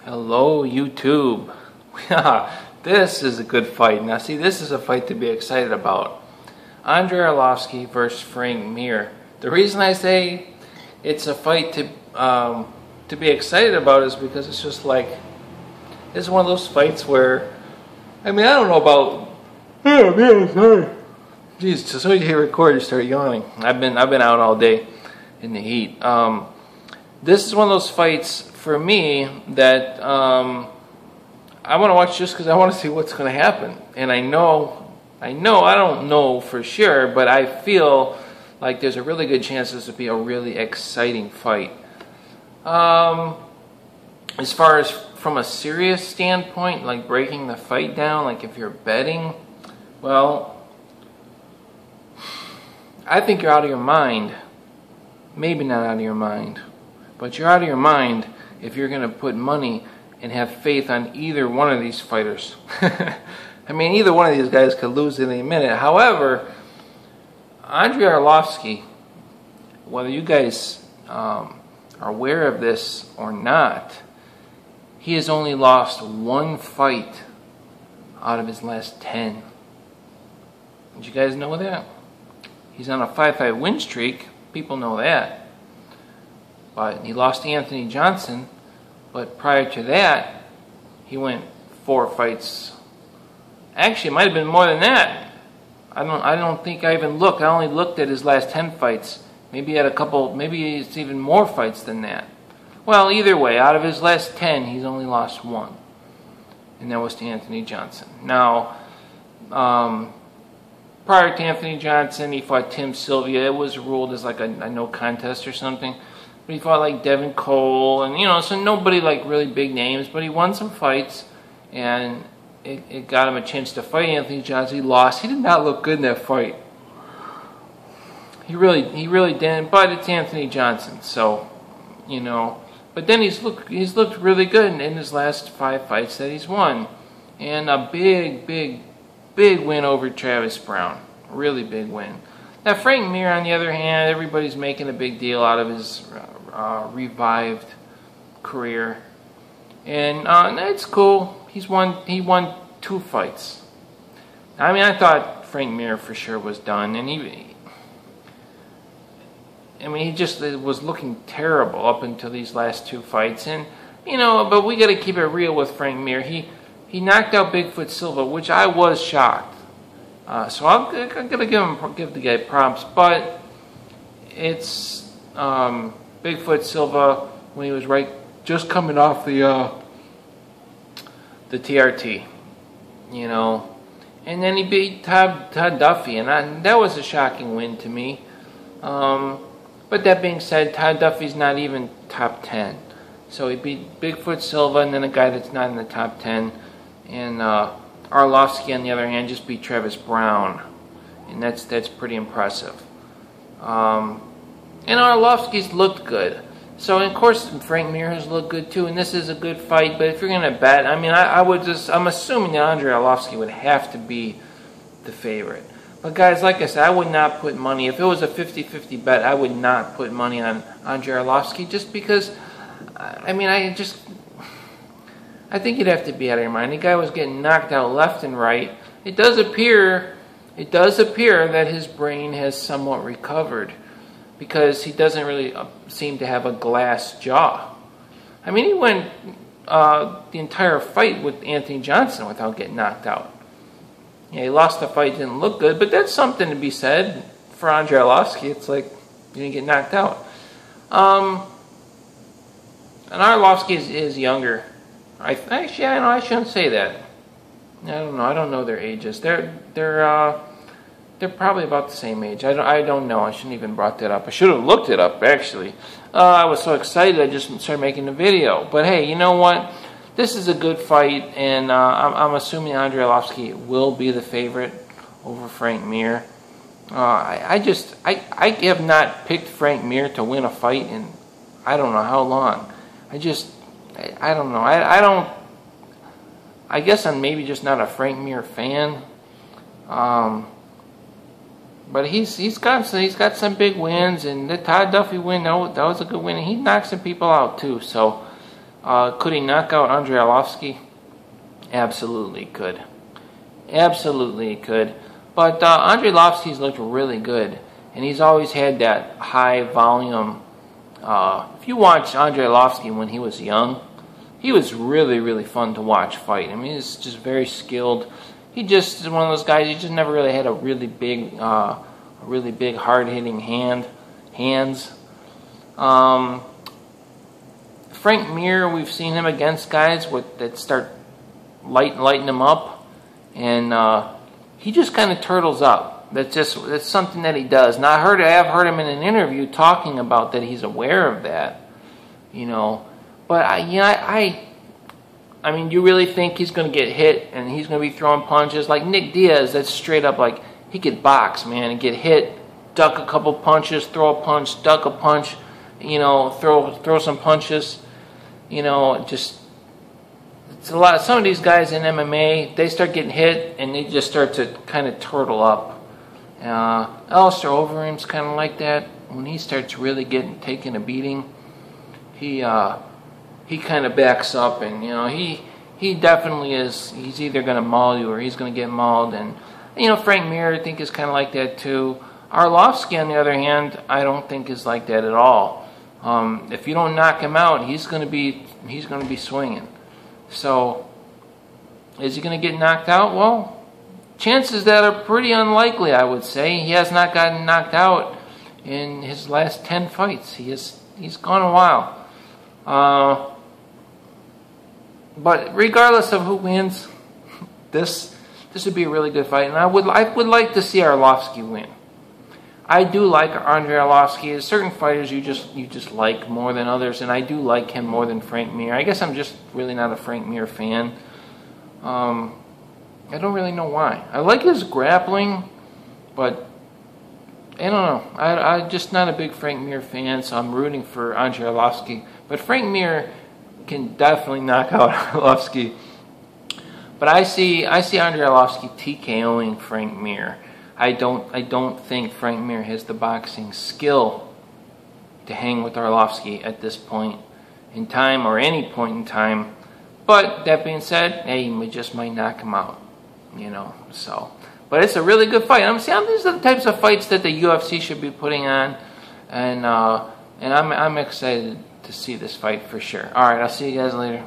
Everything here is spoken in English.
Hello, YouTube. This is a good fight. Now, see, this is a fight to be excited about. Arlovski versus Frank Mir. The reason I say it's a fight to be excited about is because it's just like, it's one of those fights where, I mean, I don't know about. Oh man, sorry. Jeez, just when you hit record, you start yawning. I've been out all day in the heat. This is one of those fights for me that I want to watch just because I want to see what's going to happen. And I don't know for sure, but I feel like there's a really good chance this will be a really exciting fight. As far as from a serious standpoint, like breaking the fight down, like if you're betting, well, I think you're out of your mind. Maybe not out of your mind, but you're out of your mind if you're going to put money and have faith on either one of these fighters. I mean, either one of these guys could lose in a minute. However, Arlovski, whether you guys are aware of this or not, he has only lost one fight out of his last 10. Did you guys know that? He's on a 5-5 win streak. People know that. But he lost to Anthony Johnson. But prior to that, he went 4 fights. Actually, it might have been more than that. I don't think I even looked. I only looked at his last 10 fights. Maybe he had a couple. Maybe it's even more fights than that. Well, either way, out of his last 10, he's only lost 1, and that was to Anthony Johnson. Now, prior to Anthony Johnson, he fought Tim Sylvia. It was ruled as like a no contest or something. But he fought like Devin Cole, and so nobody like really big names. But he won some fights, and it got him a chance to fight Anthony Johnson. He lost. He did not look good in that fight. He really didn't. But it's Anthony Johnson, so But then he's looked really good in his last 5 fights that he's won, and a big win over Travis Brown. Really big win. Now, Frank Mir, on the other hand, everybody's making a big deal out of his revived career, and it's cool. He won 2 fights. I mean, I thought Frank Mir for sure was done, and he just was looking terrible up until these last 2 fights, and but we got to keep it real with Frank Mir. He knocked out Bigfoot Silva, which I was shocked. So I'm gonna give the guy props, but it's Bigfoot Silva when he was just coming off the TRT, and then he beat Todd Duffy, and that was a shocking win to me. But that being said, Todd Duffy's not even top 10, so he beat Bigfoot Silva and then a guy that's not in the top 10, and Arlovski, on the other hand, just beat Travis Brown, and that's pretty impressive. And Arlovski's looked good. So, of course, Frank Mir has looked good too, and this is a good fight. But if you're going to bet, I mean, I'm assuming that Arlovski would have to be the favorite. But guys, like I said, I would not put money. If it was a 50-50 bet, I would not put money on Arlovski, just because, I mean, I think you'd have to be out of your mind. The guy was getting knocked out left and right. It does appear that his brain has somewhat recovered, because he doesn't really seem to have a glass jaw. I mean, he went the entire fight with Anthony Johnson without getting knocked out. Yeah, he lost the fight, didn't look good, but that's something to be said for Arlovski. It's like you didn't get knocked out. And Arlovski is younger. Actually, I shouldn't say that. I don't know. I don't know their ages. They're probably about the same age. I don't know. I shouldn't even brought that up. I should have looked it up, actually. I was so excited I just started making the video. But hey, you know what? This is a good fight, and I'm assuming Arlovski will be the favorite over Frank Mir. I have not picked Frank Mir to win a fight in I don't know how long. I don't know. I guess I'm maybe just not a Frank Mir fan. But he's got some big wins, and the Todd Duffy win, that was a good win, and he knocked some people out too. So Could he knock out Andre Arlovski? Absolutely could. Absolutely could. But Andre Arlovski's looked really good, and he's always had that high volume. If you watch Andre Arlovski when he was young, he was really, really fun to watch fight. I mean, he's just very skilled. He just is one of those guys. He just never really had a really big, hard-hitting hands. Frank Mir, we've seen him against guys that start lighting him up, and he just kind of turtles up. That's something that he does. Now I have heard him in an interview talking about that. He's aware of that, you know. But I mean, you really think he's going to get hit and he's going to be throwing punches like Nick Diaz? That's straight up like he could box, man, and get hit, duck a couple punches, throw a punch, duck a punch, you know, throw some punches, you know. Just it's a lot. Some of these guys in MMA, they start getting hit and they just start to kind of turtle up. Alistair Overeem's kind of like that. When he starts really taking a beating, he kind of backs up, and you know he definitely is. He's either going to maul you or he's going to get mauled. And you know, Frank Mir, I think, is kind of like that too. Arlovski, on the other hand, I don't think is like that at all. If you don't knock him out, he's going to be swinging. So, is he going to get knocked out? Well, chances that are pretty unlikely, I would say. He has not gotten knocked out in his last 10 fights. He's gone a while. But regardless of who wins, this would be a really good fight, and I would like to see Arlovski win. I do like Andre Arlovski. There's certain fighters you just like more than others, and I do like him more than Frank Mir. I guess I'm just really not a Frank Mir fan. I don't really know why. I like his grappling, but I don't know. I'm just not a big Frank Mir fan, so I'm rooting for Andre Arlovski. But Frank Mir can definitely knock out Arlovski. But I see Andre Arlovski TKOing Frank Mir. I don't think Frank Mir has the boxing skill to hang with Arlovski at this point in time, or any point in time. But that being said, hey, we just might knock him out, you know. So, but it's a really good fight. These are the types of fights that the UFC should be putting on, and I'm excited to see this fight for sure. All right, I'll see you guys later.